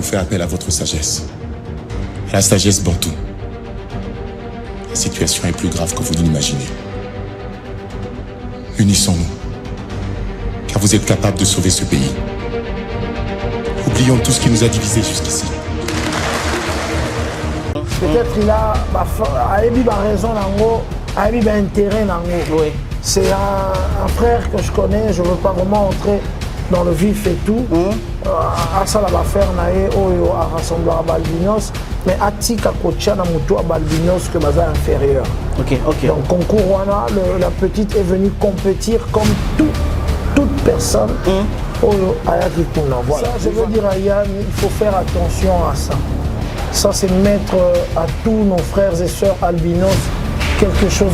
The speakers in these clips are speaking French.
faire appel à votre sagesse. À la sagesse bantou. La situation est plus grave que vous ne l'imaginez. Unissons-nous, car vous êtes capables de sauver ce pays. Oublions tout ce qui nous a divisés jusqu'ici. Peut-être il a raison, il a intérêt. Oui. C'est un frère que je connais, je ne veux pas vraiment entrer dans le vif et tout. Ça va faire à rassembler à Balbinos, mais à Tika Kocha na Moutou à Balbinos que Baza inférieur. Ok. Donc concours Wana, la petite est venue compétir comme toute personne. Voilà. Ça, je veux dire à Yann, il faut faire attention à ça. Ça, c'est mettre à tous nos frères et sœurs albinos quelque chose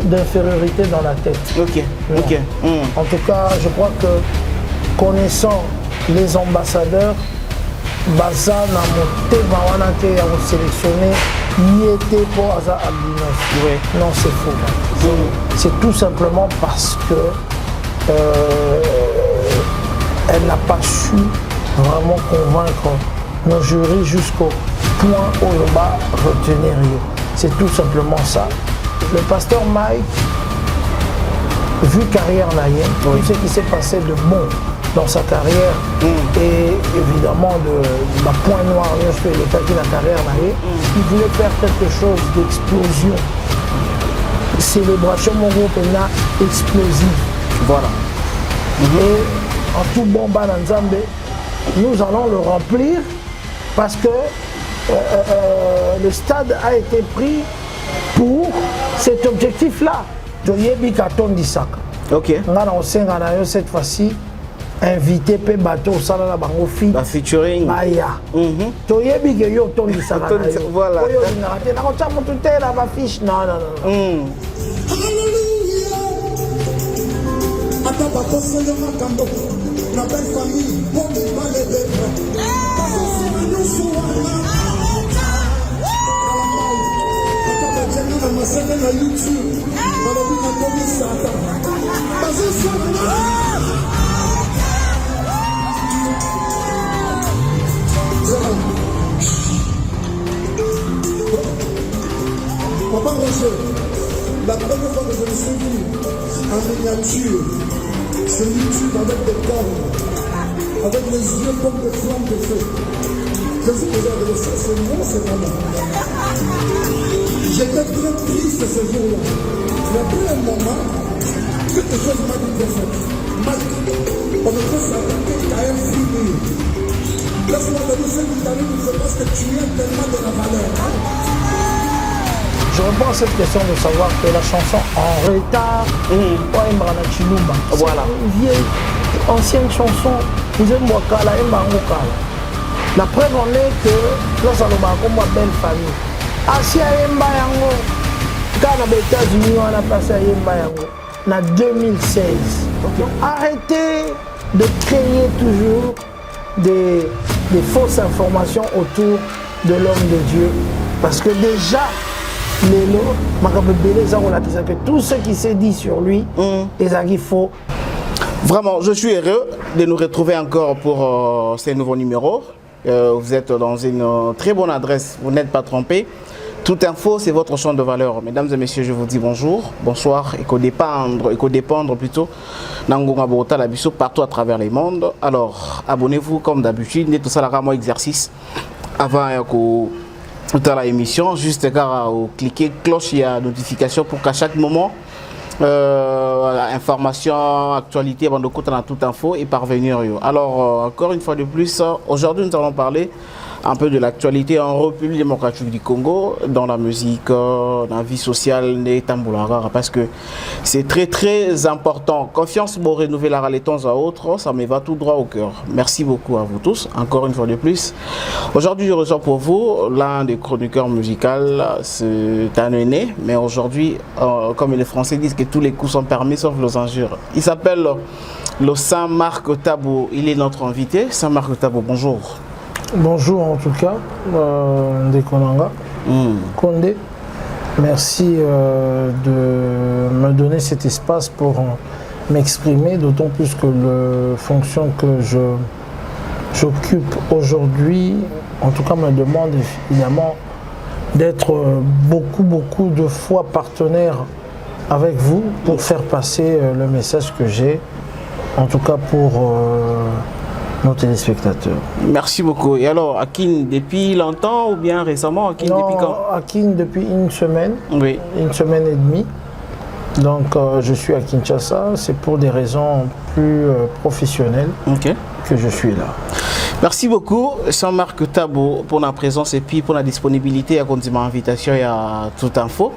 d'infériorité dans la tête. Ok. En tout cas, je crois que connaissant les ambassadeurs, Baza na motema wana te ya sélectionner yete pour Aza albinos. Oui. Non, c'est faux. C'est tout simplement parce que elle n'a pas su vraiment convaincre nos jurys jusqu'au point où on va retenir. C'est tout simplement ça. Le pasteur Mike, vu carrière naïenne, tout ce qui s'est passé de bon dans sa carrière et évidemment de point noir, je fais le cas de la carrière naïenne, il voulait faire quelque chose d'explosion. Célébration mon groupe est explosive. Voilà. Et en tout bon Bananzambe, nous allons le remplir parce que le stade a été pris pour cet objectif-là. Toyebi Katon Disaka. Ok. Cette fois-ci, invité pe bateau sala la bango fit. La featuring. Aya. Toyebi ke yo Ton Disaka. Voilà. Oyo ngate na ko tsamu tutela ba fish. Non. Ata bakosele makambo na belle famille bombe balebe bakosele nusu wana ata bajana na masene na YouTube balobi na komi sata bazosala Papa Roger, la première fois que je me suis vu en miniature sur YouTube avec des cornes, avec les yeux comme des flammes de feu. Je me suis posé à dire, ça c'est moi, c'est maman. J'étais très triste ce jour-là. Mais après un moment, quelque chose m'a dit prophète. Mike, on ne peut s'attendre qu'à un fini. Laisse-moi te dire ce qui t'arrive, c'est parce que tu es tellement de la valeur. Je reprends à cette question de savoir que la chanson en retard, Voilà. Une vieille, ancienne chanson, vous êtes Mwakala, la preuve en est que là, ça va comme ma belle famille. Asia Yemba Yango, quand aux États-Unis, on a passé à Yemba Yango, en 2016. Donc, arrêtez de créer toujours des fausses informations autour de l'homme de Dieu. Parce que déjà, tout ce qui s'est dit sur lui, il faut. Vraiment, je suis heureux de nous retrouver encore pour ces nouveaux numéros. Vous êtes dans une très bonne adresse, vous n'êtes pas trompé. Toute info, c'est votre champ de valeur. Mesdames et messieurs, je vous dis bonjour, bonsoir, et dépendre plutôt, partout à travers les mondes. Alors, abonnez-vous comme d'habitude, tout ça, là, exercice avant toute la émission, juste car cliquer cloche, il y a notification pour qu'à chaque moment, information, actualité, dans toute info et parvenir. Alors, encore une fois de plus, aujourd'hui nous allons parler un peu de l'actualité en République démocratique du Congo, dans la musique, dans la vie sociale, parce que c'est très très important. Confiance pour renouveler les temps à autres, ça me va tout droit au cœur. Merci beaucoup à vous tous, encore une fois de plus. Aujourd'hui, je reçois pour vous l'un des chroniqueurs musicaux, c'est un aîné, mais aujourd'hui, comme les Français disent que tous les coups sont permis sauf les injures. Il s'appelle le Saint-Marc Tabo, il est notre invité. Saint-Marc Tabo, bonjour. Bonjour en tout cas, Ndekonanga, Condé. Merci de me donner cet espace pour m'exprimer, d'autant plus que la fonction que j'occupe aujourd'hui, en tout cas me demande évidemment d'être beaucoup de fois partenaire avec vous pour faire passer le message que j'ai, en tout cas pour nos téléspectateurs. Merci beaucoup. Et alors, Akin, depuis longtemps ou bien récemment? Akin, depuis quand? Akin, depuis une semaine. Oui. Une semaine et demie. Donc, je suis à Kinshasa. C'est pour des raisons plus professionnelles que je suis là. Merci beaucoup, Jean-Marc Tabo, pour la présence et puis pour la disponibilité à continuer l'invitation et à toute info.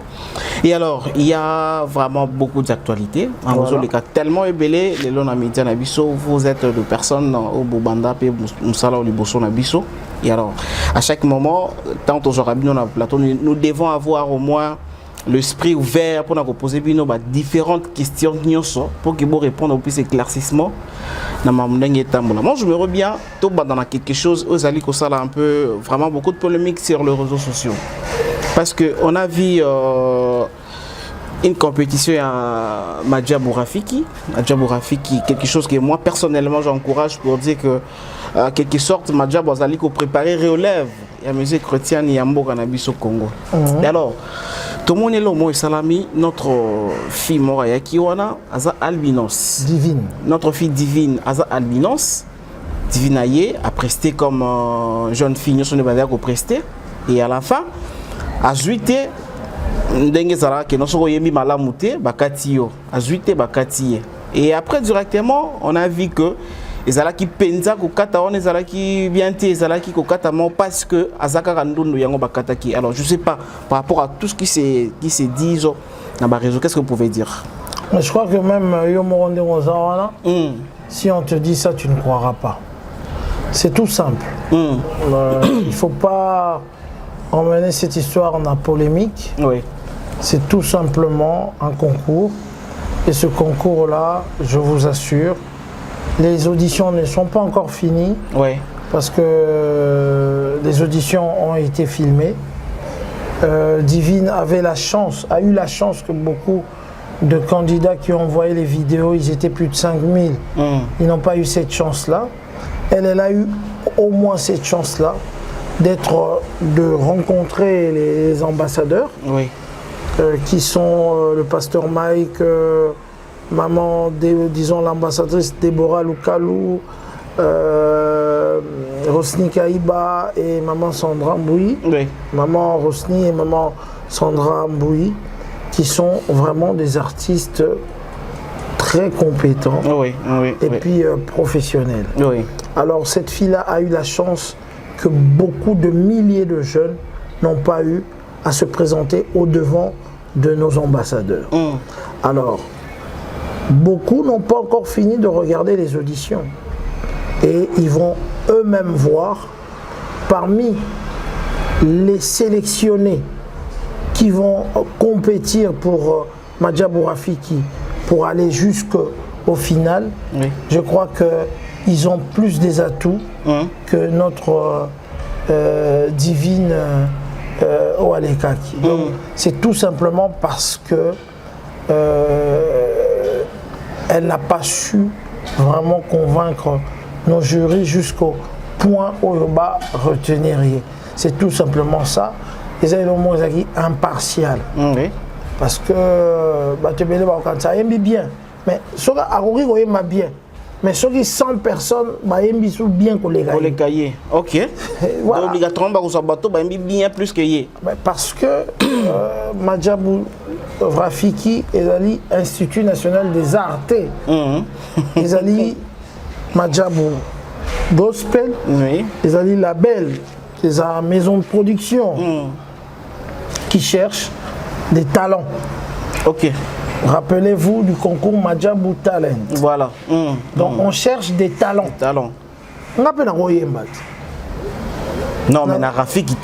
Et alors, il y a vraiment beaucoup d'actualités. Voilà. Les cas tellement ébélés, les longs médias Nabiso, vous êtes de personnes au Boubanda et Moussala au Liboso Nabiso. Et alors, à chaque moment, tant aujourd'hui on a plateau, nous devons avoir au moins l'esprit ouvert pour nous poser différentes questions pour que vous répondiez au plus éclaircissement. Moi, je me reviens dans quelque chose où Zali Kosala un peu vraiment beaucoup de polémiques sur les réseaux sociaux. Parce qu'on a vu une compétition à Madjabou Rafiki, quelque chose que moi personnellement j'encourage pour dire que en quelque sorte Madjabou Zali ko préparer relève la musique chrétienne Yambo Cannabis au Congo. Et alors tout le monde est là, moi et Salami, notre fille Moraya Kiwana, Aza Albinos. Divine. Notre fille Divine, Aza Albinos. Divine Aye a presté comme jeune fille, nous sommes à prester. Et à la fin, a zuité, Ndenge Zara, que nous sommes yemi malamouté, bakatiyo. A zuité, bakatiye. Et après, directement, on a vu que les alaki penza kokata on les alaki bienté les alaki kokata parce que azaka kandondo yango bakataki. Alors je sais pas par rapport à tout ce qui se dit dans ma réseau, qu'est-ce que vous pouvez dire? Mais je crois que même Yomoronde Rosawana, si on te dit ça, tu ne croiras pas. C'est tout simple. Il ne faut pas emmener cette histoire en la polémique. Oui. C'est tout simplement un concours. Et ce concours-là, je vous assure, les auditions ne sont pas encore finies. Oui. Parce que les auditions ont été filmées. Divine a eu la chance que beaucoup de candidats qui ont envoyé les vidéos, ils étaient plus de 5000. Ils n'ont pas eu cette chance-là. Elle a eu au moins cette chance-là de rencontrer les ambassadeurs, oui. Qui sont le pasteur Mike, maman, disons l'ambassadrice Déborah Lukalou, Rosni Kaïba et maman Sandra Mboui. Oui. Maman Rosni et maman Sandra Mboui, qui sont vraiment des artistes très compétents et puis professionnels. Oui. Alors cette fille-là a eu la chance que beaucoup de milliers de jeunes n'ont pas eu à se présenter au-devant de nos ambassadeurs. Alors, beaucoup n'ont pas encore fini de regarder les auditions. Et ils vont eux-mêmes voir, parmi les sélectionnés qui vont compétir pour Madjabou Rafiki, pour aller jusqu'au final, oui. Je crois qu'ils ont plus des atouts que notre divine Oalekaki. Donc c'est tout simplement parce que elle n'a pas su vraiment convaincre nos jurys jusqu'au point où on va retenir. C'est tout simplement ça. Ils ont été impartial. Parce que tu ça aime bien. Mais ce qui a bien. Mais ceux qui 100 personnes, ils bien qu'on les gagne. Ok. Voilà. Obligatoirement, ils bien plus que yé. Parce que Madjabou Rafiki est l'Institut national des arts. Ils ont Madjabou Gospel, ils ont label, ils ont maison de production qui cherchent des talents. Ok. Rappelez-vous du concours Madjabou Talent. Voilà. Donc on cherche des talents. Des talents. On a pas non, mais Rafiki,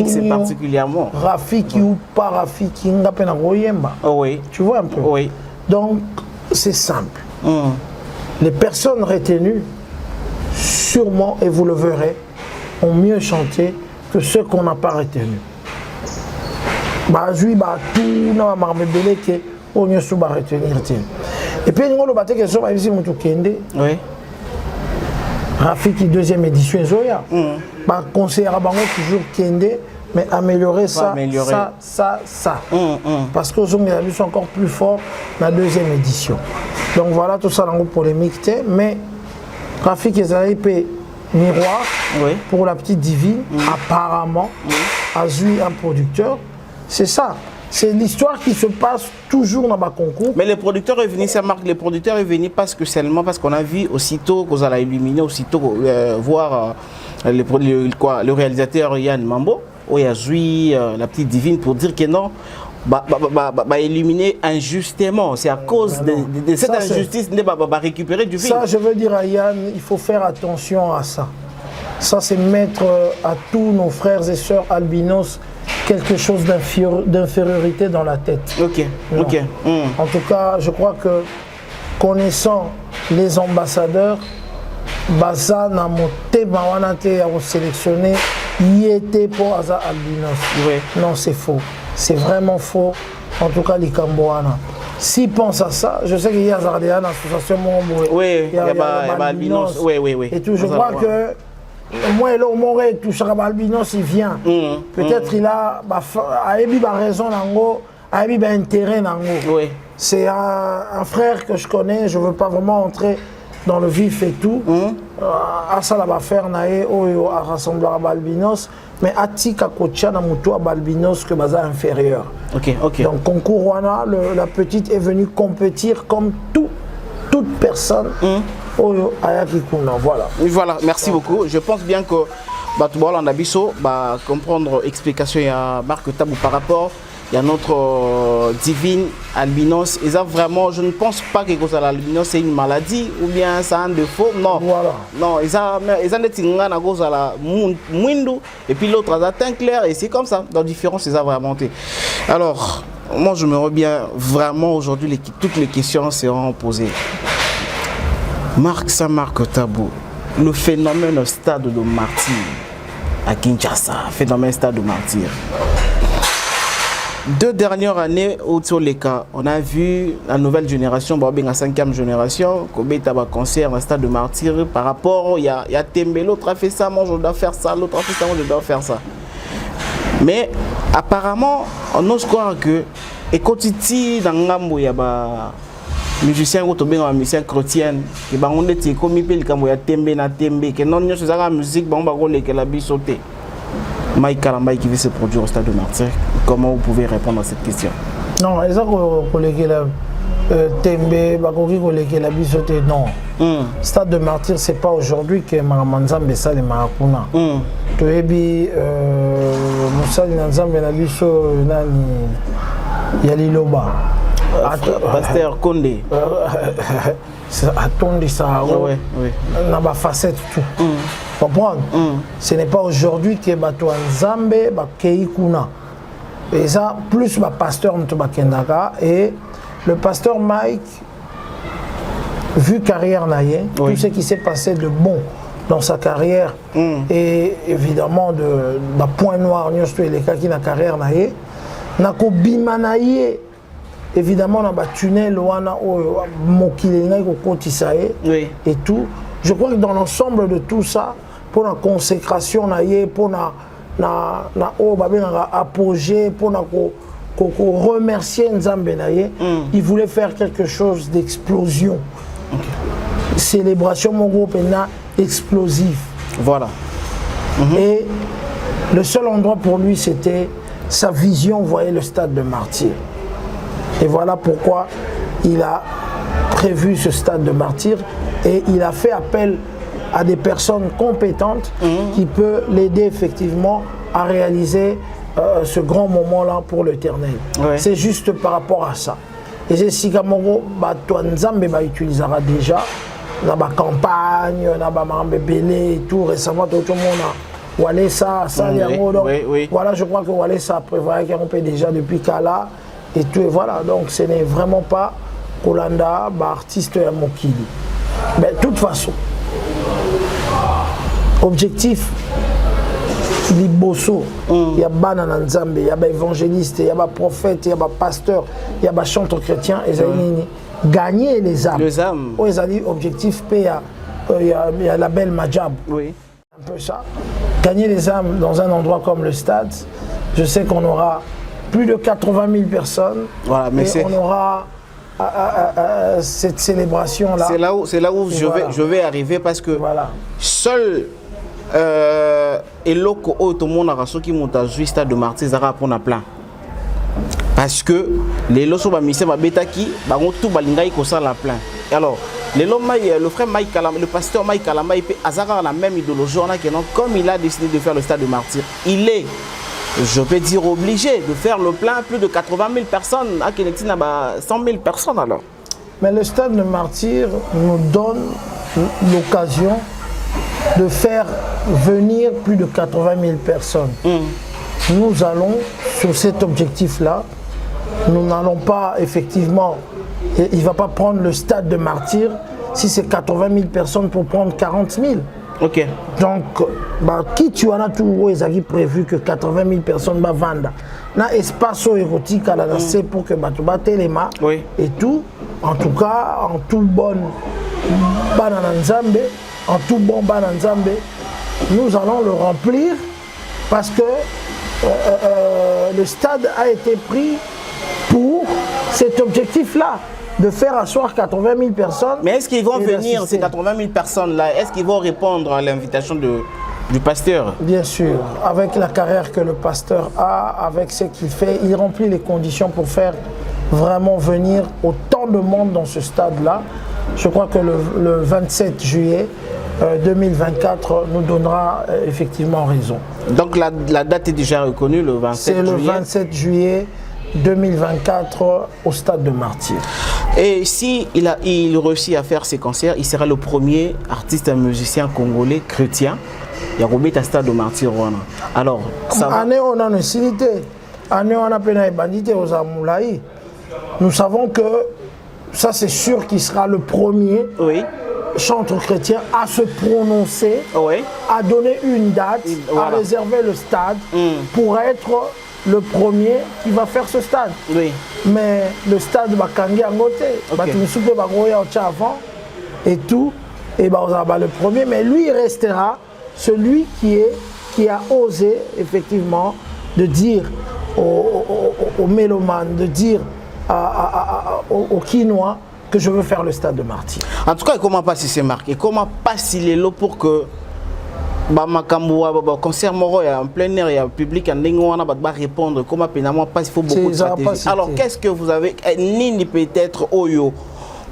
c'est particulièrement. Rafiki ou pas Rafiki, on a pas oui. Tu vois un peu. Oui. Donc c'est simple. Les personnes retenues, sûrement, et vous le verrez, ont mieux chanté que ceux qu'on n'a pas retenus. Tout n'a pas retenir. Et puis, nous avons dit que nous avons dit Rafiki deuxième édition Zoya. Bah conseiller bango toujours Kende mais améliorer ça. Parce que Zong sont encore plus forts dans la deuxième édition. Donc voilà tout ça dans la polémique mais Rafiki Ezali miroir pour la petite divine apparemment a eu un producteur. C'est ça. C'est l'histoire qui se passe toujours dans le concours. Mais les producteurs est venu, ça marque, les producteurs est venu parce que seulement parce qu'on a vu aussitôt qu'on a illuminé, aussitôt voir le réalisateur Yann Mambo, où il a joué la petite divine pour dire que non, illuminer injustement. C'est à cause de cette injustice qu'il va récupérer du film. Ça, je veux dire à Yann, il faut faire attention à ça. Ça, c'est mettre à tous nos frères et sœurs albinos quelque chose d'infériorité dans la tête. Ok. En tout cas, je crois que connaissant les ambassadeurs, Baza n'a monté, Bawanate a sélectionné, il était pour Aza albinos. Non, c'est faux. C'est vraiment faux. En tout cas, les Camboana. S'ils pensent à ça, je sais qu'il y a Zardéa dans l'association Momboé. Il y a albinos. Et tout, je crois que moi, là, au Moré, tout ça, albinos, il vient. Peut-être il a raison, il a intérêt. C'est un frère que je connais, je ne veux pas vraiment entrer dans le vif et tout. À ça, va faire à rassembler albinos, mais à Tika Kocha, dans Moutoua albinos, que Baza inférieur. Donc, concours Wana, la petite est venue compétir comme toute personne. Voilà, merci beaucoup. Je pense bien que Batoubola Nabiso va comprendre l'explication à Marc Tabou par rapport à notre divine albinos. Et ça, vraiment, je ne pense pas que l'albinos c'est une maladie ou bien c'est un défaut. Non, non, ils ont et puis l'autre a teint clair et c'est comme ça. Dans différence, c'est ça vraiment. Alors, moi, je me reviens vraiment aujourd'hui, toutes les questions seront posées. Marc Tabou, le phénomène stade de martyr à Kinshasa, phénomène stade de martyr. 2 dernières années au Tsoleka, on a vu la nouvelle génération, la 5e génération, qui a un concert dans stade de martyr par rapport, il y a Tembe, l'autre a fait ça, moi je dois faire ça, l'autre a fait ça, moi je dois faire ça. Mais apparemment, on ose croire que, et quand il dans Ngambo, il y a musicien ou un musicien chrétien qui va on est comme il peut le tembe na tembe que non c'est la musique bon bah on que la bisoté Mike Kalamba qui veut se produire au stade de Martyr. Comment vous pouvez répondre à cette question? Non, ils ont collègué la tembe bah collègué la bisoté non. Stade de Martyr c'est pas aujourd'hui que Maramanzambe ça les Marakuna. Tu es bi Moussa Nzambe na biso nani Yaliloba. Pasteur Condé. Attendez ça, on a ma facette tout. Comprendre? Ce n'est pas aujourd'hui que Bato Nzambe, Keikuna. Et ça, plus le pasteur Ntobakendaka et le pasteur Mike, vu carrière naïe, tout ce qui s'est passé de bon dans sa carrière et évidemment de point noir, nous sommes les cas qui na carrière naïe, n'a qu'au bimanaïe. Évidemment, on a un tunnel, on a et tout. Je crois que dans l'ensemble de tout ça, pour la consécration, pour la apogée, pour remercier Nzambe, il voulait faire quelque chose d'explosion. Célébration, mon groupe est explosif. Voilà. Et le seul endroit pour lui, c'était sa vision, vous voyez le stade de Martyr. Et voilà pourquoi il a prévu ce stade de martyr et il a fait appel à des personnes compétentes qui peuvent l'aider effectivement à réaliser ce grand moment-là pour l'Éternel. C'est juste par rapport à ça. Et c'est si Kamongo, Nzambe utilisera déjà dans la campagne, dans la bébélé et tout. Récemment, tout le monde a Walesa, voilà, je crois que Walesa prévoit qu'on peut déjà depuis Kala. Et tout, et voilà, donc ce n'est vraiment pas Kolanda, artiste à Mokili. Mais de toute façon, objectif, il y a Bosso, il y a Banana Nzambe, il y a évangéliste, il y a prophète, il y a pasteur, il y a chanteur chrétien, et gagner les âmes. Les âmes. Ils ont dit objectif PA il y a la belle Majab. Oui. Un peu ça. Gagner les âmes dans un endroit comme le stade, je sais qu'on aura plus de 80 000 personnes. Voilà, mais et on aura cette célébration-là. C'est là où je vais arriver parce que seul eloko oyo tout le monde a soki monta stade de Martyrs zara pour plein. Parce que les loso ba mise ba betaki bango tout balingai ko ça la plein. Alors le frère Mike Kalamba, le pasteur Mike Kalamba, il a la même idéologie comme il a décidé de faire le stade de Martyrs. Il est, je peux dire, obligé de faire le plein, plus de 80 000 personnes, à Kenexi, 100 000 personnes alors. Mais le stade de Martyrs nous donne l'occasion de faire venir plus de 80 000 personnes. Nous allons, sur cet objectif-là, nous n'allons pas effectivement, il ne va pas prendre le stade de Martyrs si c'est 80 000 personnes pour prendre 40 000. Ok. Donc, qui tu en as tout prévu que 80 000 personnes vont vendre. Na espace érotique à la lancée pour que tu battes les mains et tout. En tout cas, en tout bon bananzambe, en tout bon bananzambe, nous allons le remplir parce que le stade a été pris pour cet objectif-là, de faire asseoir 80 000 personnes. Mais est-ce qu'ils vont venir, ces 80 000 personnes-là, est-ce qu'ils vont répondre à l'invitation du pasteur? Bien sûr, avec la carrière que le pasteur a, avec ce qu'il fait, il remplit les conditions pour faire vraiment venir autant de monde dans ce stade-là. Je crois que le 27 juillet 2024 nous donnera effectivement raison. Donc la date est déjà reconnue, le 27 juillet. C'est le 27 juillet 2024 au stade de Martyrs. Et si il réussit à faire ses concerts, il sera le premier artiste et musicien congolais chrétien. Il y a Robert à stade de Martyrs. Alors, ça va. Année on a une cité, année on a peine bandité aux Amoulaï. Nous savons que ça c'est sûr qu'il sera le premier chanteur chrétien à se prononcer, à donner une date, à réserver le stade pour être le premier qui va faire ce stade. Mais le stade va kangi en côté. Avant et tout. Et on va le premier. Mais lui, il restera celui qui a osé effectivement de dire aux mélomanes, de dire aux Kinois que je veux faire le stade de Martyrs. En tout cas, comment pas si c'est marqué? Comment pas s'il est là pour que concert en plein air, il y a un public va répondre comment pénalement pas, il faut beaucoup de stratégie. Alors qu'est-ce que vous avez ni peut-être Oyo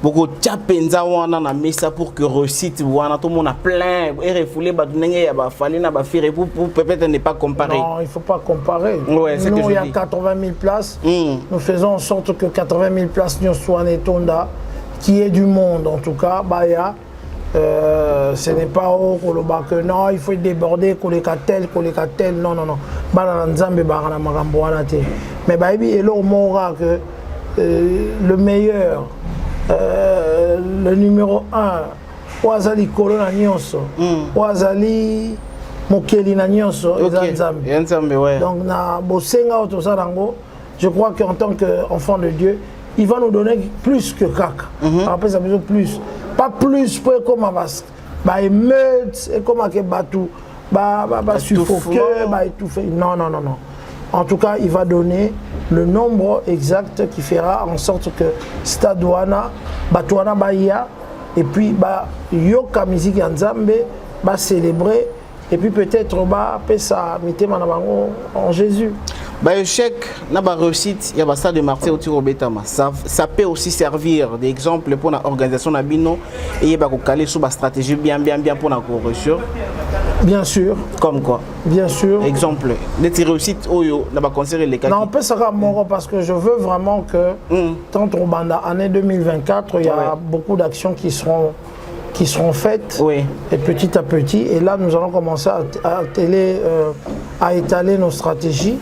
beaucoup tchapenza wana na mesa pour que réussite wana tout le monde a plein et refoulé pour peut-être ne pas comparer. Non, il faut pas comparer. Nous il y a 80 000 places. Nous faisons en sorte que 80 000 places nous soient Netonda qui est du monde en tout cas baya. Ce n'est pas que non, il faut déborder, non, non, non. Mais que le meilleur, le numéro 1, Ouazali Corona Nyonso, Ouazali Mokeli Nyonso, donc na Bosenga Otosarango, je crois qu'en tant qu'enfant de Dieu, il va nous donner plus que caca. Après, ça veut dire plus. Pas plus pour comme bah émeute et comme que batou bah suffoquer bah étouffer. Non non non non. En tout cas, il va donner le nombre exact qui fera en sorte que Stade Wana Batouana Bahia et puis bah yoka musique en Nzambe bah célébrer et puis peut-être bah pesa mitema na bango en Jésus. Bah échec n'a pas réussite, il y a Stade de Martyrs au Tirobetama. Ça peut aussi servir d'exemple pour l'organisation Nabino et il y a caler sur la stratégie bien pour la corruption. Bien sûr. Comme quoi? Bien sûr. Exemple, des réussites Oyo n'a pas considéré les cas. Non, on peut se ramener parce que je veux vraiment que tant au Banda année 2024, il y a beaucoup d'actions qui seront faites et petit à petit. Et là, nous allons commencer à étaler nos stratégies.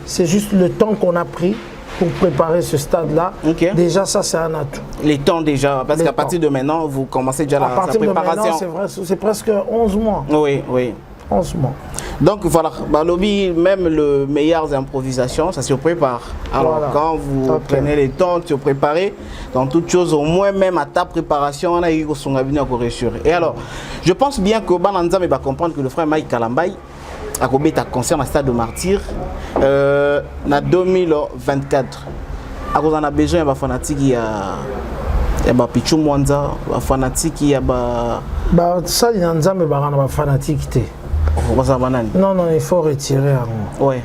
C'est juste le temps qu'on a pris pour préparer ce stade-là. Déjà, ça, c'est un atout. Les temps déjà, parce qu'à partir de maintenant, vous commencez déjà la préparation. C'est vrai, c'est presque 11 mois. Oui, oui. franchement. Donc voilà, bah, lobby, même le meilleures improvisations, ça se prépare. Alors Voilà. quand vous prenez le temps de se préparer, dans toute chose, au moins même à ta préparation, on a eu son avenir à réussir. Et alors, je pense bien que Bananza va comprendre que le frère Mike Kalambay a commis un concert à Stade de Martyr en 2024. À cause on a besoin de fanatiques, il y a Pichou Mwanza, fanatique, il y a ça, il y a un fanatique. Non, non, il faut retirer. Ouais.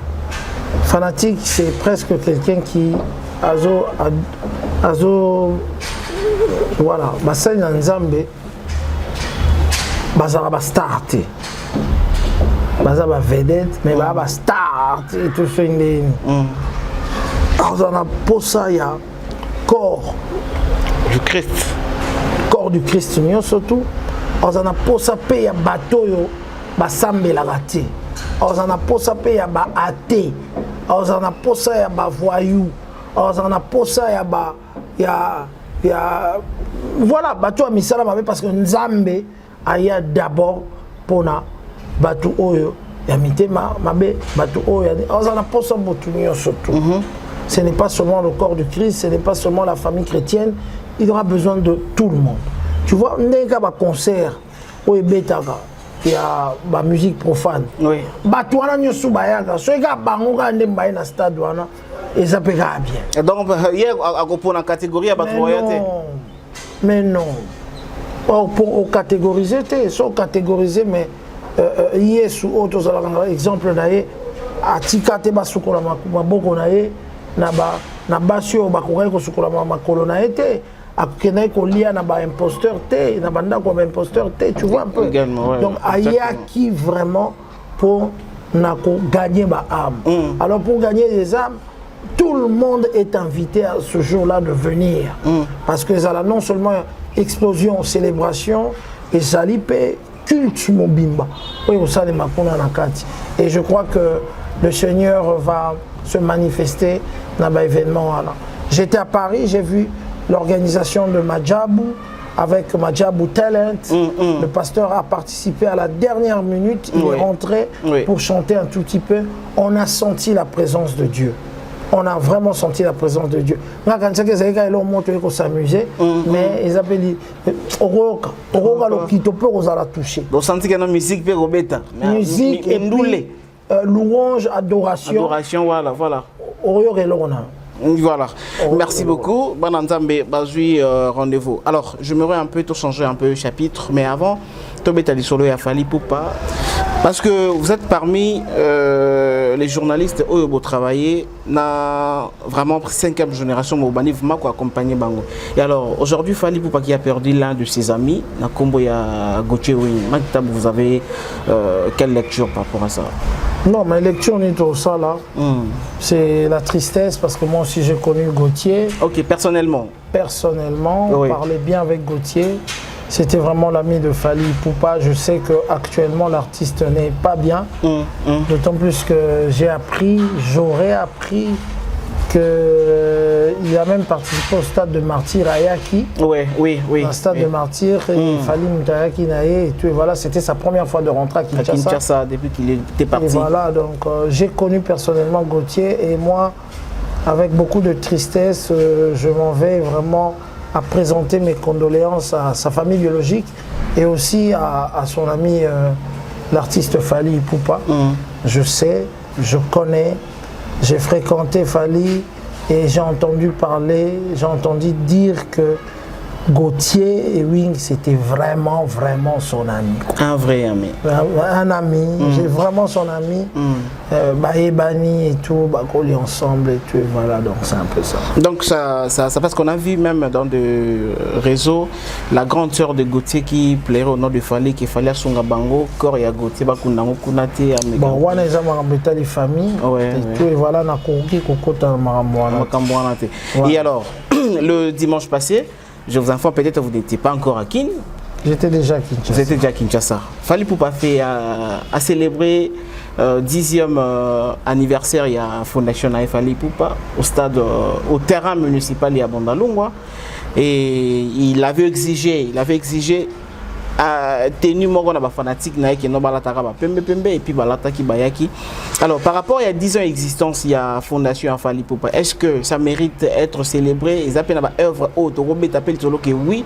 Fanatique, c'est presque quelqu'un qui voilà, ça il y a un Zambé, ça va starter. Ça va vedette, mais ça va starter tout ce qui alors on a pour ça, il y a corps du Christ. Corps du Christ, surtout. Alors on a pour ça, il y a bateau. Basambe la raté. On a posé il y a ba athée. On a posé il y a ba voyou. On a posé il y a voilà bateau a mis ça là parce que Nzambe a d'abord pour na bateau oyo ya mitema mabe bateau oyo on a posé botunyo surtout. Ce n'est pas seulement le corps du Christ, ce n'est pas seulement la famille chrétienne, il aura besoin de tout le monde. Tu vois, n'enga ba concert oyo betaga. Il y a la musique profane. Oui. Batouana nyosu bayaga. So ega bangoga ande mbaye na stade wana et ça pega bien. Et donc hier à la catégorie à batouayate. Mais non. Pour catégoriser so catégoriser mais hier sous autres exemple naé atikate basukola maboko naé na basio bakoka ko sukola makolo na été. Akena ko lia na ba imposteur té na banda ko ba imposteur té, tu vois un peu. Également, ouais, donc aya qui vraiment pour na ko gagner ba âme. Alors pour gagner les âmes, tout le monde est invité à ce jour-là de venir parce que ça a non seulement explosion, célébration et ça lipe culte mobimba. Oui, au sein de Makuna Nakati. Et je crois que le Seigneur va se manifester dans l'événement là. J'étais à Paris, j'ai vu l'organisation de Madjabou avec Madjabou Talent. Le pasteur a participé à la dernière minute, il est rentré pour chanter un tout petit peu. On a senti la présence de Dieu. On a vraiment senti la présence de Dieu. Quand ils ont montré qu'on s'amusait, mais ils appellent Oroka, qui peut vous la toucher. Donc senti qu'il y a une musique musique et puis louange, adoration. Adoration, voilà. Voilà, merci beaucoup. Bananzambe, Bazui, rendez-vous. Alors, j'aimerais un peu tout changer un peu le chapitre, mais avant, Tobetali Solo et Afali Poupa, parce que vous êtes parmi les journalistes où vous travaillez, na vraiment 5e génération, Mobani, vous m'avez accompagné Bango. Et alors, aujourd'hui, Fali Poupa qui a perdu l'un de ses amis, na Komboya Gauthier Wing, vous avez quelle lecture par rapport à ça? Non, ma lecture n'est pas ça là. C'est la tristesse parce que moi aussi j'ai connu Gauthier. Ok, personnellement. Personnellement, on parlait bien avec Gauthier. C'était vraiment l'ami de Fali Poupa. Je sais qu'actuellement l'artiste n'est pas bien. D'autant plus que j'aurais appris qu'il a même participé au stade de Martyr à Yaki. Oui. Un stade de Martyr, Fali Moutayaki Naé, et tout. Et voilà, c'était sa première fois de rentrer à Kinshasa. À Kinshasa, depuis qu'il était parti. Et voilà, donc j'ai connu personnellement Gauthier et moi, avec beaucoup de tristesse, je m'en vais vraiment à présenter mes condoléances à sa famille biologique et aussi à son ami, l'artiste Fali Poupa. Je sais, je connais. J'ai fréquenté Fali et j'ai entendu dire que Gauthier et Wing, c'était vraiment son ami. Un vrai ami. Un ami, j'ai vraiment son ami. Baébani et tout, Bakoli ensemble et tout, et voilà, donc c'est un peu ça. Donc ça parce qu'on a vu même dans des réseaux la grande sœur de Gauthier qui plairait au nom de Fali, qui fallait à Songa Bango, corps et à Gauthier, Bakundango Kunate. Bon, on a des familles, et tout, et voilà, on a compris qu'on a Et alors, le dimanche passé, je vous informe, peut-être vous n'étiez pas encore à Kin. J'étais déjà à Kinshasa. Vous étiez déjà à Kinshasa. Fali Poupa fait à célébrer 10e anniversaire, il y a Fondation Fali Poupa au stade, au terrain municipal, il y a Bandalungwa. Et il avait exigé tenu moko na ba fanatique na qui no balataka ba pembe et puis balataki bayaki. Alors par rapport à 10 ans d'existence, il y a Fondation Afali Poupa. Est-ce que ça mérite être célébré? Ils appellent ba œuvre haute, Robert appelle solo que oui.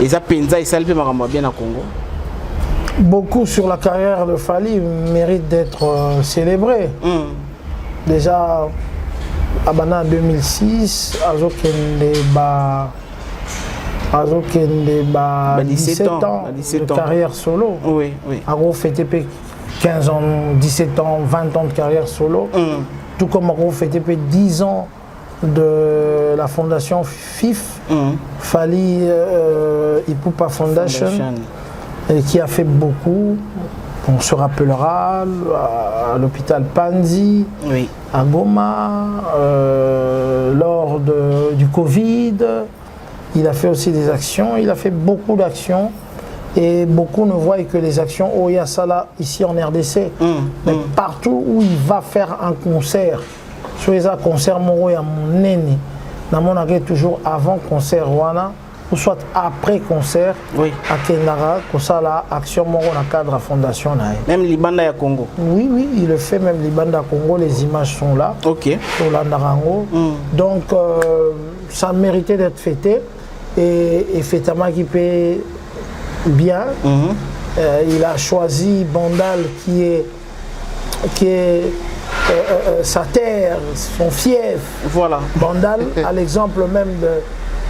Ils appellent ça et ça le maramba bien à Congo. Beaucoup sur la carrière de Fali mérite d'être célébré. Déjà en 2006, Azokende 17 ans de carrière solo. Oui, oui. Aro FTP 15 ans, 17 ans, 20 ans de carrière solo. Tout comme Aro FTP 10 ans de la fondation FIF, Fali Ipupa Foundation. Et qui a fait beaucoup. On se rappellera à l'hôpital Panzi, oui. à Goma, lors du Covid. Il a fait aussi des actions, il a fait beaucoup d'actions. Et beaucoup ne voient que les actions Oya Sala ici en RDC. Mais partout où il va faire un concert, soit les concerts Moro et à mon aîné, dans mon toujours avant concert Rwanda, ou soit après concert, oui. À Kendara, comme ça la action Moro dans le cadre de la fondation. Même Libanda à Congo. Oui, oui, il le fait même Libanda à Congo, les images sont là. Ok. Sur l'Andarango. Donc ça méritait d'être fêté. Et Fetama qui paie bien. Il a choisi Bandal qui est sa terre, son fief. Voilà. Bandal, à l'exemple même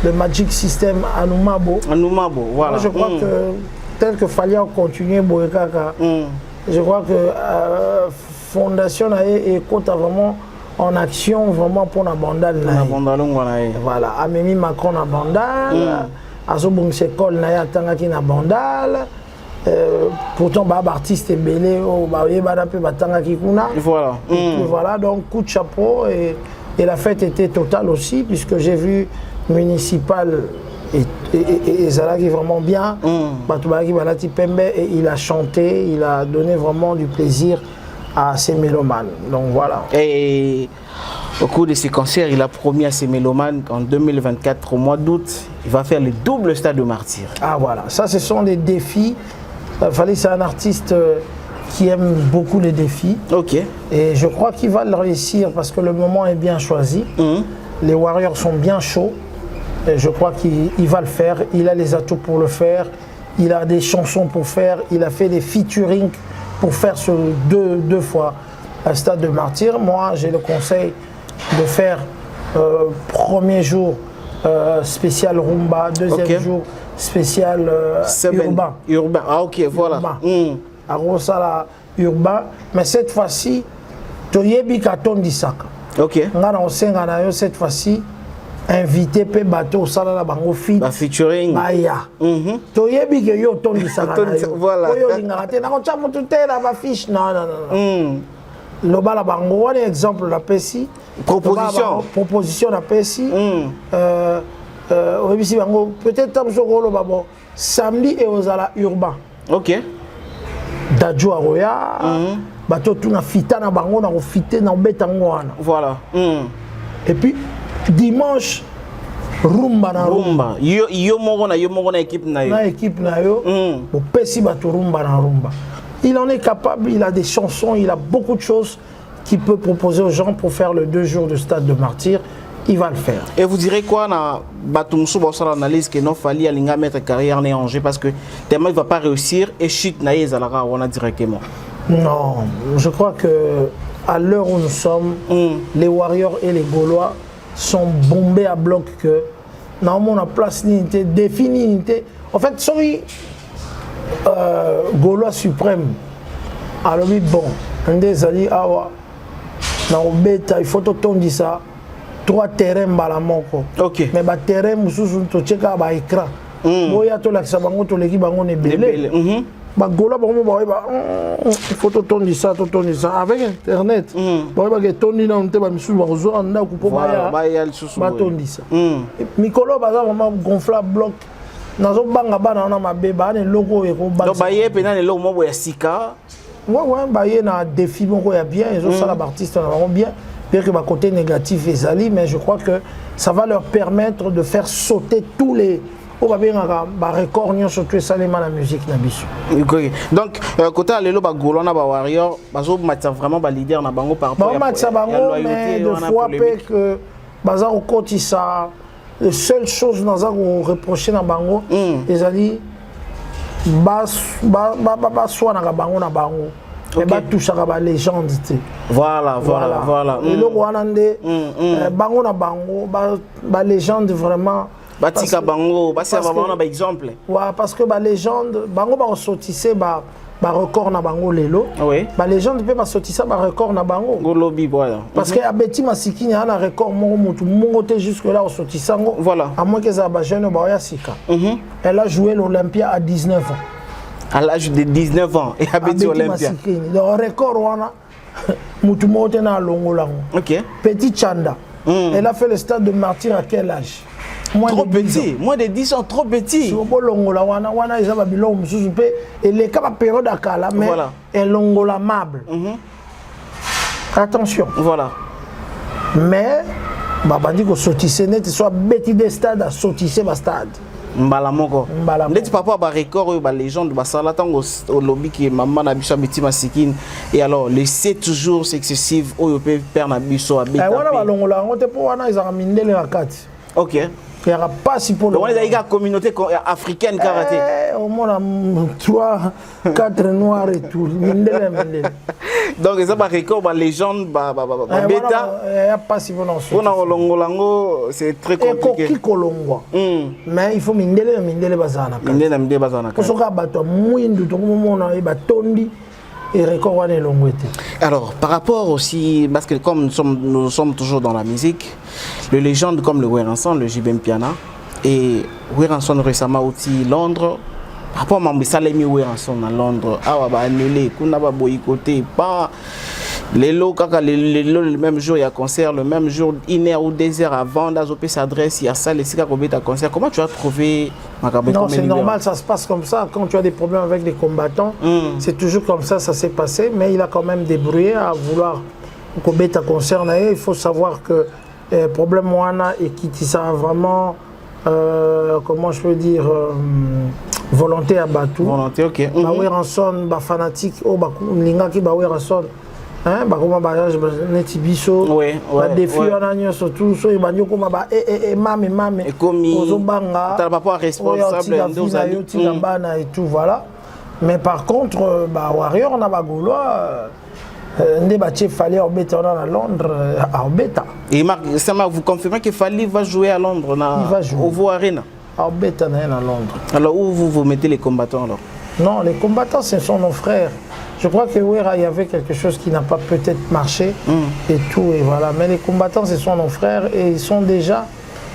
de Magic System Anumabo. Anumabo, voilà. Moi, je crois que tel que fallait continuer Boekaka, je crois que Fondation et compte vraiment en action vraiment pour la Bandal. Voilà, Amémi Macron na Bandal, Azobong Sekol na Yatangaki na Bandal. Pourtant, bah, artiste est belé, voilà. Voilà, donc coup de chapeau et la fête était totale aussi puisque j'ai vu municipal et Zala qui est vraiment bien. Et il a chanté, il a donné vraiment du plaisir à ses mélomanes. Donc voilà. Et au cours de ces concerts, il a promis à ses mélomanes qu'en 2024, au mois d'août, il va faire le double stade de Martyr. Ah voilà, ça ce sont des défis. Fali, c'est un artiste qui aime beaucoup les défis. Ok. Et je crois qu'il va le réussir parce que le moment est bien choisi. Les Warriors sont bien chauds. Et je crois qu'il va le faire. Il a les atouts pour le faire. Il a des chansons pour faire. Il a fait des featuring pour faire ce deux fois un stade de Martyr. Moi, j'ai le conseil de faire premier jour spécial Rumba, deuxième jour spécial urbain. Urbain, ah ok, voilà. À Rosala urbain, mais cette fois-ci, Toyebi Katon Disaka. Ok. Cette fois-ci, invité pe bateau au sala la bango fit. Ba featuring. Baya. Toyebi ke yo Ton Disaka. Voilà. Oyo lingate na ko chamu tute la ba fiche. Non. Loba la bango, un exemple la PSI. Proposition la PSI. Peut-être samedi et aux ala urbain. Ok. Dadjo Aroya, bateau tout na fita na bango na fité na betangoana. Voilà. Et puis dimanche rumba na rumba. Yo moko na équipe na yo. Na équipe na yo. Au pesi bateau rumba na rumba. Il en est capable, il a des chansons, il a beaucoup de choses qu'il peut proposer aux gens pour faire le 2 jours de stade de Martyr. Il va le faire. Et vous direz quoi dans Batumsou sur l'analyse que non fallait aller mettre carrière en danger parce que tellement il va pas réussir et chute naïe à la on directement. Non, je crois que à l'heure où nous sommes, les Warriors et les Gaulois sont bombés à bloc que normalement on a place l'unité, définie l'unité. En fait, sorry, Gaulois suprême. Alors oui, bon, un des alliés awa, il faut tout dire ça. 3 terrains balamoko. Ok. Mais ba terrain mususu to cheka ba écran. Boya to la sabango to leki bango ne belé. Ba gola bango ba il faut to tondi ça avec internet. Ba ba ke tondi na nte ba misusu ba zo anda ku po ba ya ba tondi ça. Mikolo ba za vraiment gonflable bloc. Nazo banga bana na mabe ba ne logo e ko ba. Donc ba ye pena ne logo mo ya sika. Ouais ba ye na défi moko ya bien, ils ont ça la artiste na vraiment bien. Que ma côté négatif est sali, mais je crois que ça va leur permettre de faire sauter tous les on va bien avoir record surtout ça les la musique na biso. OK. Donc côté lelo ba Golona ba Warrior bazo matcha vraiment ba leader na bango par rapport à matcha bango mais de fois que bazar au côté ça la seule chose dans ça qu'on reprocher na bango les ali ba soit na bango na bango. Et bah tout ça va légende. Voilà. Et le Rwandais, bango na bango, ba légende vraiment. Batika bango, bah c'est vraiment un exemple. Ouais, parce que ba légende, bango ba sortissé ba record na bango lelo. Oui. Ba légende peut pas sortissé ba record na bango. Golobi voilà. Parce que Abeti Masiki a un record mon côté jusque là au sortissango. Voilà. À moins que ça ba jeune ba ya sika. Elle a joué l'Olympia à 19 ans. À l'âge de 19 ans et Abeti Olympia. Le record wana mutu mote na longolango. OK. Petit Chanda. Elle a fait le stade de Martyr à quel âge? Trop petit, moins de 10 ans, trop petit. Si on longola wana ils ont biloko mususu pe et les cas période akala mais elle longola mable. Attention. Voilà. Mais babandi ko sotise net soit beti des stades à sotise ba stade. Mbala moko. Ndeti papa ba record ba légende ba sala tango au lobby qui maman na biso Abeti Masikini et alors les 7 jours successifs oyo pe père na biso Abeti. Wana ba longola ngote po wana ils ont mindele na kati. OK. Il n'y aura pas si pour le monde. Il y a une communauté africaine karaté. Au moins 3 4 noirs et tout. Donc ça va record ba légende ba bêta. Il n'y a pas si pour non. On a longolango c'est très compliqué. Qui kolongwa. Mais il faut mindele bazana. Mindele bazana. Pour ce cas bato muindu to mona e batondi. Et record alors, par rapport aussi, parce que comme nous sommes toujours dans la musique, les légendes comme le Weranson, le JB Mpiana, et Weranson récemment aussi Londres, par rapport à Mambi Salemi Weranson à Londres, ah bah annulé, qu'on a pas boycotté, pas les lots, le même jour il y a concert, le même jour, 1 heure ou 2 heures avant, d'Azopé s'adresse, il y a ça, les Sika Kobeta concert. Comment tu as trouvé Non, c'est normal, ça se passe comme ça. Quand tu as des problèmes avec les combattants, c'est toujours comme ça s'est passé. Mais il a quand même débrouillé à vouloir Kobeta concert. Il faut savoir que le problème Moana et qui ça vraiment, comment je peux dire, volonté à Batou. Volonté, OK. Baoué Ranson, fanatique, oh, Linga qui Baoué Ranson. Hein, bah comment bagage neti biso ba défi on a surtout so ibanyo comme ba mame et comme ozobanga t'as pas responsable de bana et tout voilà mais par contre bah Warrior on a ba gaulois ndé ba chef fallait Obeta on à Londres à Obeta et Marc ça m'a vous confirmez que Fally va jouer à Londres au Vo Arena à Obeta à Londres. Alors où vous mettez les combattants alors? Non, les combattants ce sont nos frères. Je crois que il y avait quelque chose qui n'a pas peut-être marché et tout et voilà. Mais les combattants ce sont nos frères et ils sont déjà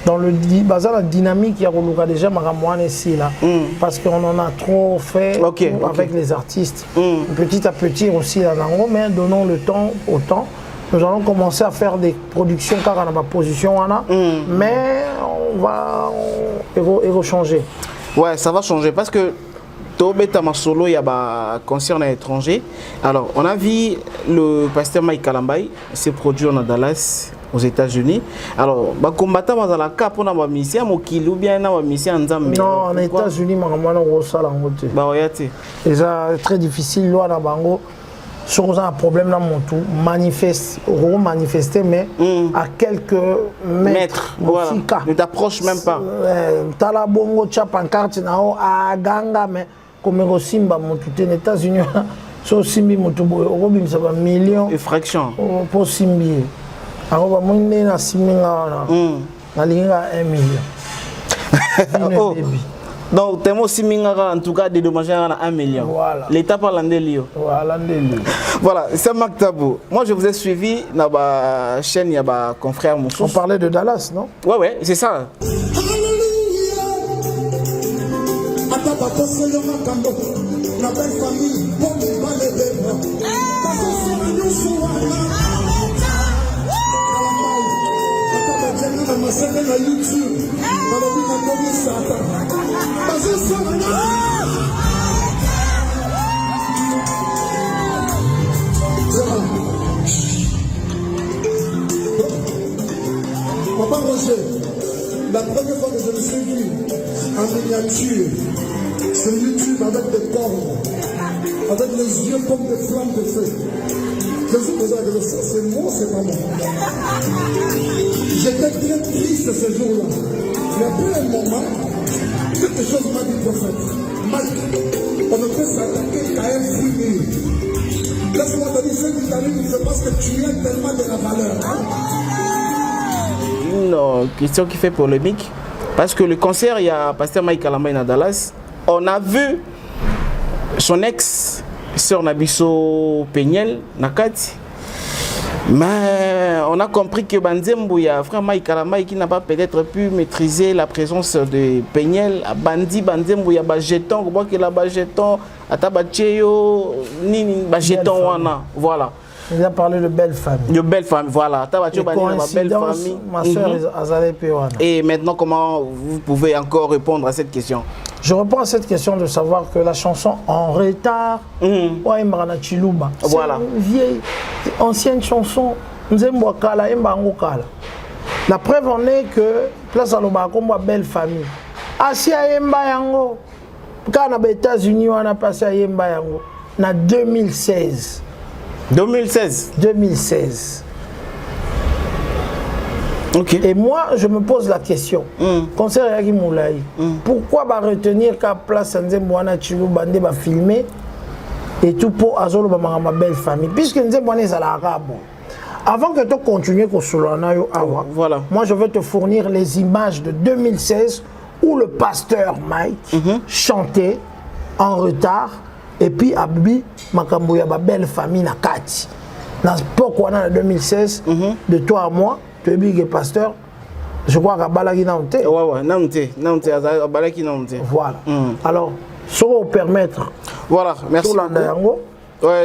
dans la dynamique il y a déjà Maramouane ici là parce qu'on en a trop fait avec les artistes. Petit à petit aussi là mais donnons le temps au temps. Nous allons commencer à faire des productions car on a ma position mais on va changer. Ouais, ça va changer parce que Tobeta Masolo, il y a un concert à l'étranger. Alors, on a vu le pasteur Mike Kalambay, s'est produit en Dallas, aux États-Unis. Alors, les combattants dans la cap, on a une mission ou bien une mission en Zambie. Non, en États-Unis, c'est très difficile. Là, sur un problème dans mon tout, manifester, mais à quelques mètres. Voilà. Ne t'approche même pas. Tala bongo pancarte à Ganga, mais comme Simba, mon tout en États-Unis, so Simbi, mon tout boy, ça va millions. Et fraction. Pour Simbi. Alors, moi, je suis à Siminga, na linga 1 million. Donc, tu aussi en tout cas dédommagé à 1 million. Voilà. L'État parle de l'IO. Voilà, c'est Marc Tabou. Moi, je vous ai suivi dans ma chaîne, il y a un confrère Moussous. On parlait de Dallas, non? Ouais, c'est ça. Papa Roger, la première fois que je je suis vu en miniature sur YouTube avec des cordes, avec les yeux comme des flammes de feu. Je me suis posé la question, c'est moi, c'est pas moi. J'étais très triste ce jour-là. Mais après un moment, quelque chose m'a dit prophète. Mike, on ne peut s'attaquer qu'à un fruit. Laisse-moi te dire, ce qui t'arrive, c'est parce que tu as tellement de la valeur. Hein? Une question qui fait polémique. Parce que le concert, il y a Pasteur Mike Kalamba à Dallas. On a vu son ex, sœur Nabiso Peñel, Nakati. Mais on a compris que Banzembo, il y a frère Mike Kalamba qui n'a pas peut-être pu maîtriser la présence de Peñel. Bandi Banzembo, il y a Bajeton, on voit qu'il y a Bajeton, Atabacheyo, Nini, Bajeton, Wana. Voilà. Il a parlé de belle famille. De belle famille, voilà. Atabacheyo, belle famille. Ma soeur Azalé Pewana. Et maintenant, comment vous pouvez encore répondre à cette question? Je réponds à cette question de savoir que la chanson En retard, voilà. C'est une vieille, ancienne chanson. La preuve en est que Place à l'Oba comme belle famille. Asia Yemba Yango, quand on a États-Unis, on a passé à Yemba Yango, en 2016. 2016. 2016. Okay. Et moi, je me pose la question. Concert Yaki Moulaï, pourquoi va retenir qu'à place Nzembouana Chilou Bandé va filmer et tout pour Azolo ma belle famille? Puisque Nzembouana est à l'arabe. Avant que tu continues au Solanayo Awa, voilà. Moi je vais te fournir les images de 2016 où le pasteur Mike chantait En retard et puis Abbi Makambouya ma belle famille Nakati. Dans pourquoi en 2016, de toi à moi, tu es big pasteur, je crois qu'à Balaki Naonte. Ouais, Naonte, à Balaki Naonte. Voilà. Alors, ça va vous permettre. Voilà, merci.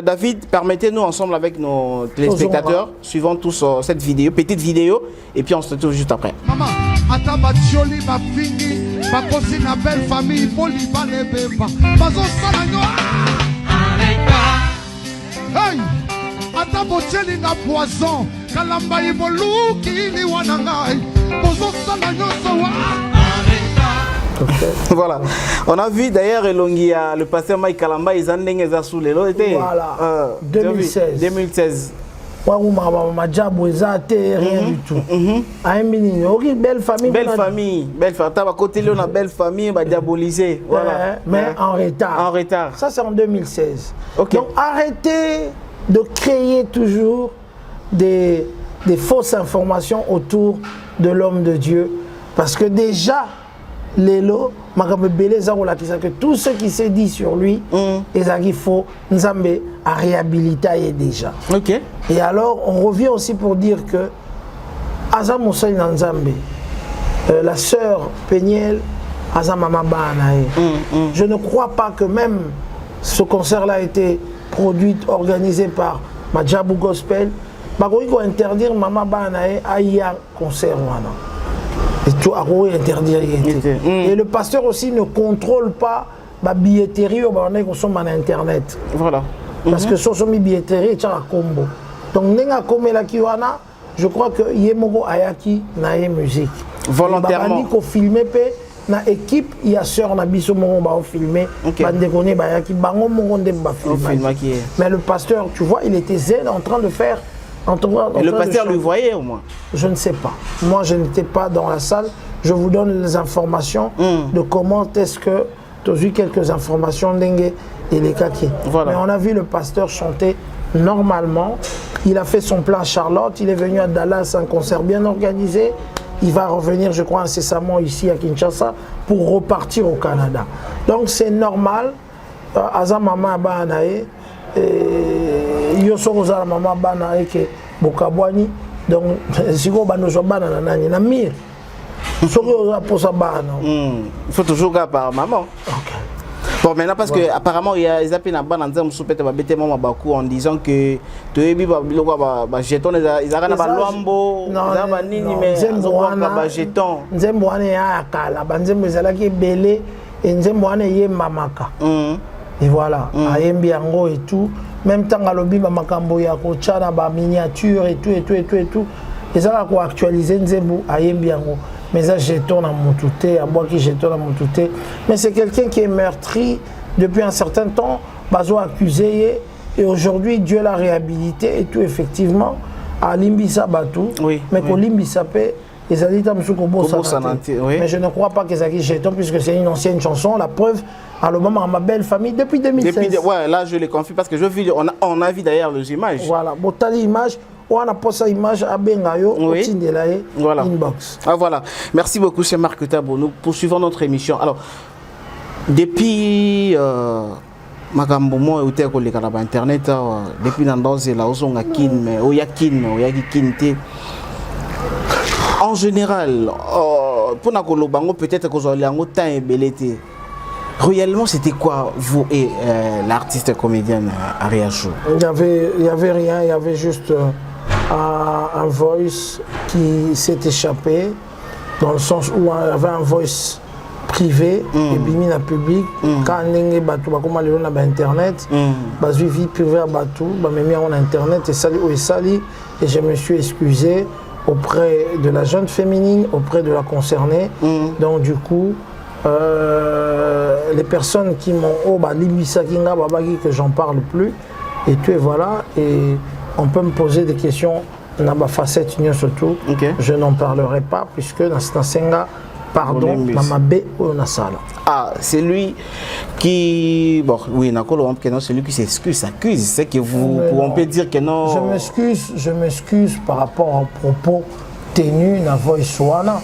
David, permettez-nous ensemble avec nos téléspectateurs, suivons tous cette vidéo, petite vidéo, et puis on se retrouve juste après. Maman, Atabacholi, ma fille, ma cousine, ma belle famille, Poli, Balebeba, Bazo Salagno. Hey! Atabocheli na poison, Kalamba Iboluki, ni Wanangai, Bazo Salagno, Sawa. Voilà, on a vu d'ailleurs le pasteur Mike Kalamba, ils ont sous les lots. Voilà, 2016. 2016. Rien du tout. Belle famille. Belle famille. Belle famille. À côté, on a belle famille, on va diaboliser. Voilà. Mais en retard. En retard. Ça, c'est en 2016. Okay. Donc, arrêtez de créer toujours des fausses informations autour de l'homme de Dieu. Parce que déjà, Lélo, que tout ce qui s'est dit sur lui, il faut Nzambe à réhabiliter déjà. Okay. Et alors, on revient aussi pour dire que Azam Moussaï Nzambe, la sœur Peñel, Azam Mama Banae. Je ne crois pas que même ce concert-là a été produit, organisé par Madjabou Gospel. Il faut interdire Mama Banae à y un concert. Et tout à interdire. Et le pasteur aussi ne contrôle pas la billetterie on consomme en internet. Voilà. Parce que sur son billetterie, il y a un combo. Donc, je crois que Yemogo Ayaki n'a pas musique. Volontairement. Il faut filmer na équipe, il y a sœur Nabiso Moron va filmer. Mais le pasteur, tu vois, il était zen en train de faire. Et le pasteur lui voyait au moins? Je ne sais pas. Moi, je n'étais pas dans la salle. Je vous donne les informations de comment est-ce que tu as eu quelques informations d'Engue et les Kaki. Voilà. Mais on a vu le pasteur chanter normalement. Il a fait son plan Charlotte. Il est venu à Dallas, un concert bien organisé. Il va revenir, je crois, incessamment ici à Kinshasa pour repartir au Canada. Donc, c'est normal. Azamama Abanae. Yoso Rosa Mama Bana Eke Bokabwani donc si vous avez bana nani na mire il faut toujours garder par maman. Okay. Bon maintenant parce que apparemment il y a ils appellent na bana nzam soupete ba bete mama baku en disant que toyebi ba biloko ba jeton ils arana ba lwambo za ba nini mais nzemboana ba jeton nzemboana ya kala ba nzembo ezalaki belé et nzemboana yemba maka. Et voilà, à Yembiango et tout. Même temps, à l'objet, Makambo, il y a miniature et tout. Et ça va actualiser Nzembo à Yembiango. mais ça jeton à Moutouté, à moi qui jeton à Moutouté. Mais c'est quelqu'un qui est meurtri depuis un certain temps, bazo accusé, et aujourd'hui Dieu l'a réhabilité et tout effectivement, à Limbisa Batou, oui, mais qu'au Limbisa Pé, mais je ne crois pas que ça qui jeton puisque c'est une ancienne chanson, la preuve, à le moment à ma belle famille depuis 2016. Ouais, là je les confie parce que je vis, on a vu d'ailleurs les images. Voilà, bon, t'as l'image. On a posé l'image à Bengayo, oui. Voilà. Inbox. Ah, voilà. Merci beaucoup, c'est Marc Tabo. Nous poursuivons notre émission. Alors, depuis Magambo mo ute ko leka na internet depuis nandoze la ozonga kin mais oyaki kinte. En général, pour na kolobango peut-être que zo lango temps ebelete. Réellement, c'était quoi, vous et l'artiste comédienne Ariachou? Il y avait rien, il y avait juste un voice qui s'est échappé, dans le sens où il y avait un voice privé et bimi na public. Quand on batou comme aller na internet, bazu vie privée à batou, ba memi en internet et sali et je me suis excusé auprès de la jeune féminine, auprès de la concernée. Donc du coup les personnes qui m'ont que j'en parle plus et tout et voilà, et on peut me poser des questions dans ma facette surtout. Je n'en parlerai pas puisque dans cette senga pardon c'est lui qui bon oui c'est lui qui s'excuse c'est que vous on peut dire que non. Je m'excuse par rapport aux propos tenus dans Voice Wana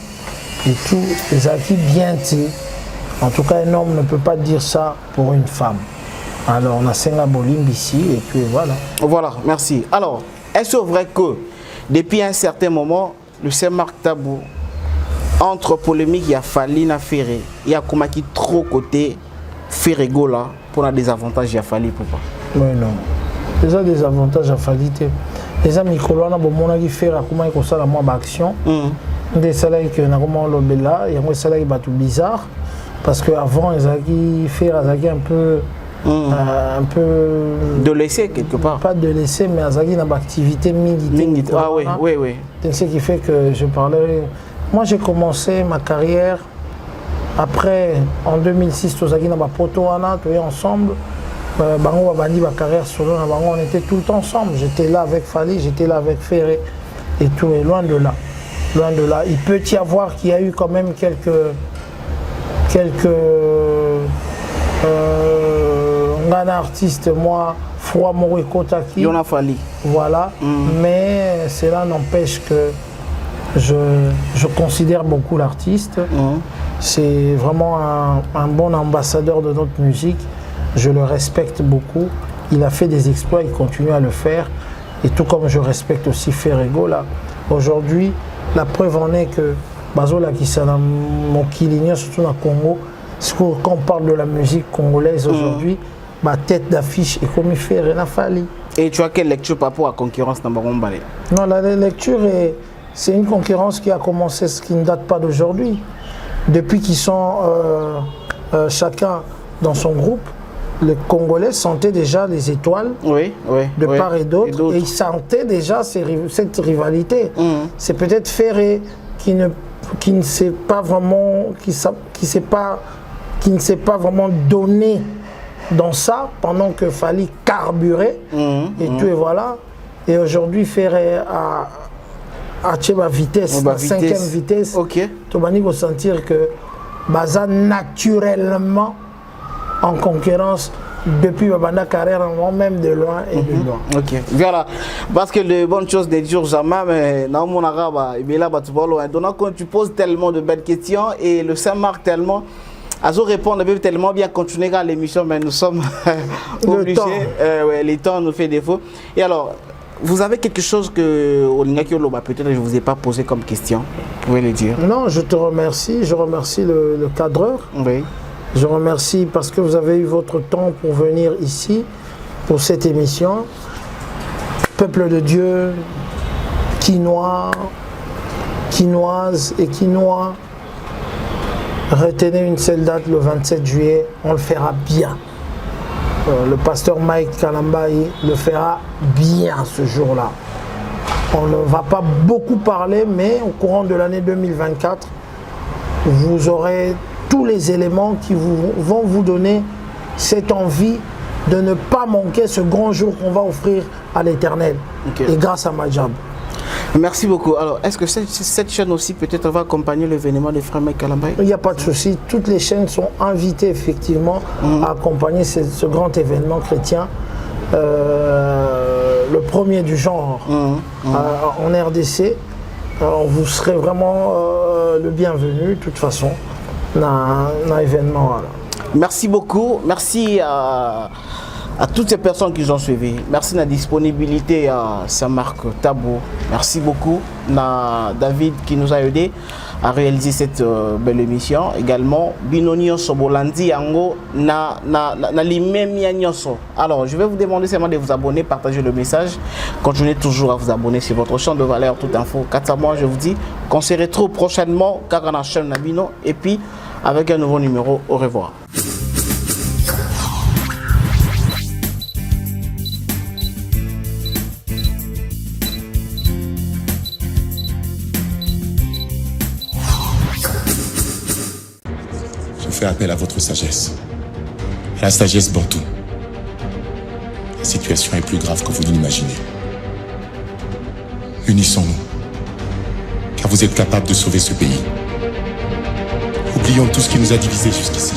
et tout les acquis bien dit. En tout cas, un homme ne peut pas dire ça pour une femme. Alors, on a Senga Bolim ici, et puis voilà. Voilà, merci. Alors, est-ce vrai que, depuis un certain moment, le Saint-Marc Tabou, entre polémiques, il y a Falina Ferré, il y a Koumaki trop côté Ferrego là, pour la désavantage, il y a Fali pour pas. Oui, non. Il y a des avantages à Fali. Les amis, Colonna, bon, on a fait comment il y a moins d'action. Des salaires que nous avons là, il y a des salaires qui sont bizarres. Parce qu'avant, ils avaient fait un peu de laisser quelque part. Pas de laisser, mais ils avaient une activité militaire. Ah oui. C'est ce qui fait que je parlais. Moi, j'ai commencé ma carrière après, en 2006, nous avons ensemble. Ma carrière solo, on était tout le temps ensemble. J'étais là avec Fali, j'étais là avec Ferré et tout. Et loin de là. Il peut y avoir qu'il y a eu quand même quelques artistes, moi, Froid Moro Kotaki. Il y en a fallu. Voilà, mais cela n'empêche que je considère beaucoup l'artiste. C'est vraiment un bon ambassadeur de notre musique. Je le respecte beaucoup. Il a fait des exploits, il continue à le faire. Et tout comme je respecte aussi Ferrego là. Aujourd'hui, la preuve en est que Bazola qui s'est dans mon Kilignon, surtout dans le Congo, quand on parle de la musique congolaise aujourd'hui, ma tête d'affiche est comme il fait René Fali. Et tu as quelle lecture par rapport à la concurrence dans Baron Balé? Non, la lecture, c'est une concurrence qui a commencé, ce qui ne date pas d'aujourd'hui. Depuis qu'ils sont chacun dans son groupe, les Congolais sentaient déjà les étoiles de part et d'autre, et ils sentaient déjà cette rivalité. C'est peut-être Ferré qui ne s'est pas vraiment, qui ne s'est pas vraiment donné dans ça pendant que Fali carburait et tout et voilà. Et aujourd'hui Ferré à ma vitesse, la 5e vitesse. Tu vas sentir que Baza naturellement en concurrence depuis ma carrière, même de loin et de loin. Voilà, parce que les bonnes choses ne durent jamais, mais dans mon arabe, donc quand tu poses tellement de belles questions et le Saint-Marc tellement, Azo répond tellement bien continuer à l'émission, mais nous sommes obligés, les temps nous fait défaut. Et alors, vous avez quelque chose que peut-être je ne vous ai pas posé comme question, vous pouvez le dire? Non, je te remercie, je remercie le cadreur. Oui. Je remercie parce que vous avez eu votre temps pour venir ici, pour cette émission. Peuple de Dieu, Quinois, Quinoises et Quinois, retenez une seule date, le 27 juillet, on le fera bien. Le pasteur Mike Kalambaï le fera bien ce jour-là. On ne va pas beaucoup parler, mais au courant de l'année 2024, vous aurez tous les éléments qui vont vous donner cette envie de ne pas manquer ce grand jour qu'on va offrir à l'Éternel. Et grâce à Majab. Merci beaucoup. Alors, est-ce que cette chaîne aussi peut-être va accompagner l'événement de Frère Mike Kalambay? Il n'y a pas de souci. Toutes les chaînes sont invitées effectivement à accompagner ce grand événement chrétien. Le premier du genre en RDC. Vous serez vraiment le bienvenu, de toute façon, dans l'événement. Voilà. Merci beaucoup. Merci à toutes ces personnes qui nous ont suivis. Merci de la disponibilité à Saint-Marc Tabo. Merci beaucoup à David qui nous a aidé à réaliser cette belle émission. Également, Binonio Sobolandi Ango na limemia nyoso. Alors, je vais vous demander seulement de vous abonner, partager le message. Continuez toujours à vous abonner sur votre champ de valeur Toute Info. 4 mois, je vous dis qu'on se retrouve prochainement car on a chaîne Nabino et puis avec un nouveau numéro. Au revoir. Je fais appel à votre sagesse, à la sagesse bantou. La situation est plus grave que vous ne l'imaginez. Unissons-nous, car vous êtes capables de sauver ce pays. Oublions tout ce qui nous a divisés jusqu'ici.